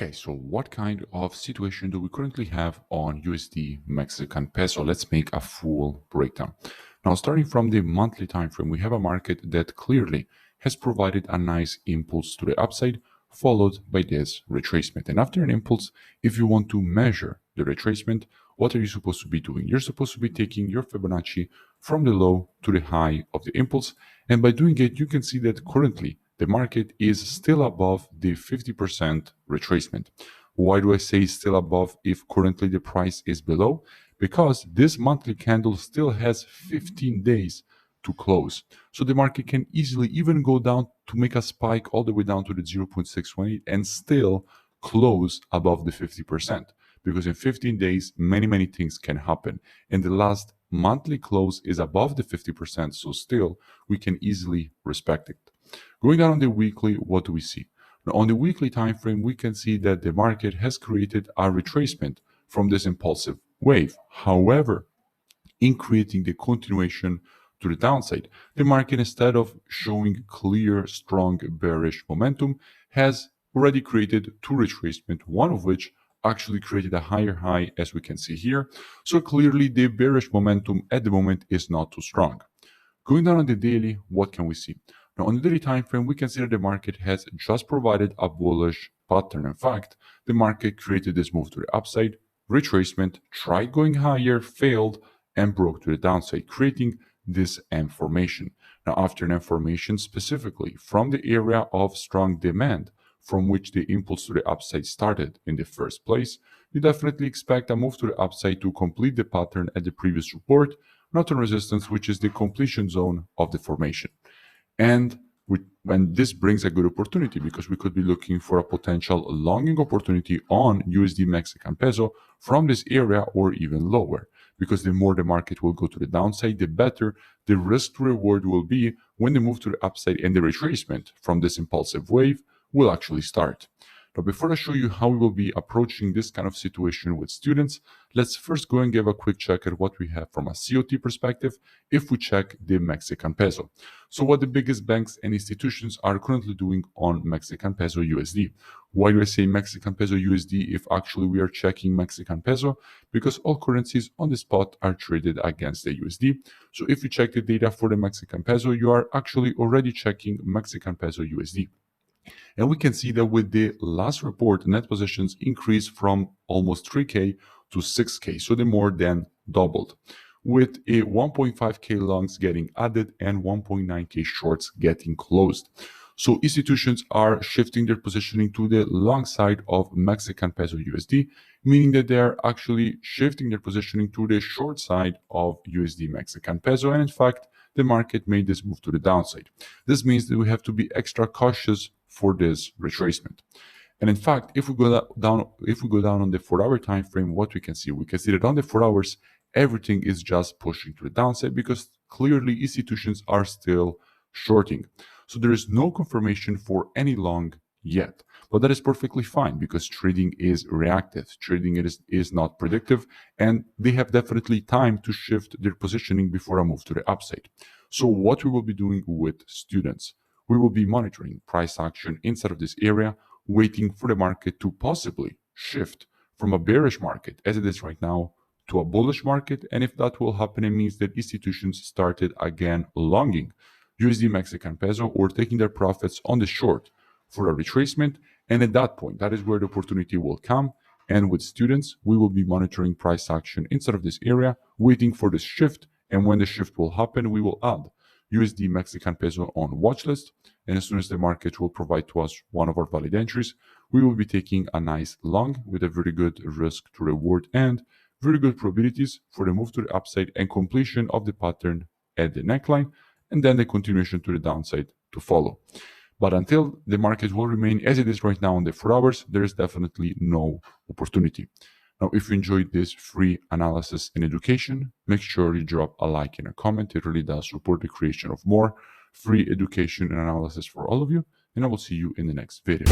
Okay, so what kind of situation do we currently have on USD Mexican peso? Let's make a full breakdown. Now, starting from the monthly time frame, we have a market that clearly has provided a nice impulse to the upside, followed by this retracement. And after an impulse, if you want to measure the retracement, what are you supposed to be doing? You're supposed to be taking your Fibonacci from the low to the high of the impulse. And by doing it, you can see that currently the market is still above the 50% retracement. Why do I say still above if currently the price is below? Because this monthly candle still has 15 days to close. So the market can easily even go down to make a spike all the way down to the 0.618 and still close above the 50%. Because in 15 days, many things can happen. And the last monthly close is above the 50%. So still, we can easily respect it. Going down on the weekly, what do we see? Now, on the weekly time frame, we can see that the market has created a retracement from this impulsive wave. However, in creating the continuation to the downside, the market, instead of showing clear, strong bearish momentum, has already created two retracements, one of which actually created a higher high, as we can see here. So clearly, the bearish momentum at the moment is not too strong. Going down on the daily, what can we see? Now, on the daily time frame, we can see that the market has just provided a bullish pattern. In fact, the market created this move to the upside, retracement, tried going higher, failed, and broke to the downside, creating this M formation. Now, after an M formation, specifically from the area of strong demand, from which the impulse to the upside started in the first place, you definitely expect a move to the upside to complete the pattern at the previous support, not on resistance, which is the completion zone of the formation. And this brings a good opportunity because we could be looking for a potential longing opportunity on USD Mexican peso from this area or even lower. Because the more the market will go to the downside, the better the risk to reward will be when the move to the upside and the retracement from this impulsive wave will actually start. Now, before I show you how we will be approaching this kind of situation with students, let's first go and give a quick check at what we have from a COT perspective if we check the Mexican peso. So what the biggest banks and institutions are currently doing on Mexican peso USD. Why do I say Mexican peso USD if actually we are checking Mexican peso? Because all currencies on the spot are traded against the USD. So if you check the data for the Mexican peso, you are actually already checking Mexican peso USD. And we can see that with the last report, net positions increased from almost 3K to 6K, so they more than doubled, with a 1.5K longs getting added and 1.9K shorts getting closed. So institutions are shifting their positioning to the long side of Mexican peso USD, meaning that they are actually shifting their positioning to the short side of USD Mexican peso. And in fact, the market made this move to the downside. This means that we have to be extra cautious for this retracement. And in fact, if we go down on the 4-hour time frame, what we can see that on the 4 hours, everything is just pushing to the downside because clearly institutions are still shorting. So there is no confirmation for any long yet, but that is perfectly fine because trading is reactive. Trading is not predictive, and they have definitely time to shift their positioning before a move to the upside. So what we will be doing with students, we will be monitoring price action inside of this area, waiting for the market to possibly shift from a bearish market as it is right now to a bullish market. And if that will happen, it means that institutions started again longing USD Mexican peso or taking their profits on the short for a retracement. And at that point, that is where the opportunity will come. And with students, we will be monitoring price action inside of this area, waiting for the shift. And when the shift will happen, we will add USD Mexican peso on watch list. And as soon as the market will provide to us one of our valid entries, we will be taking a nice long with a very good risk to reward and very good probabilities for the move to the upside and completion of the pattern at the neckline, and then the continuation to the downside to follow. But until the market will remain as it is right now on the 4 hours, there is definitely no opportunity. Now, if you enjoyed this free analysis and education, make sure you drop a like and a comment. It really does support the creation of more free education and analysis for all of you. And I will see you in the next video.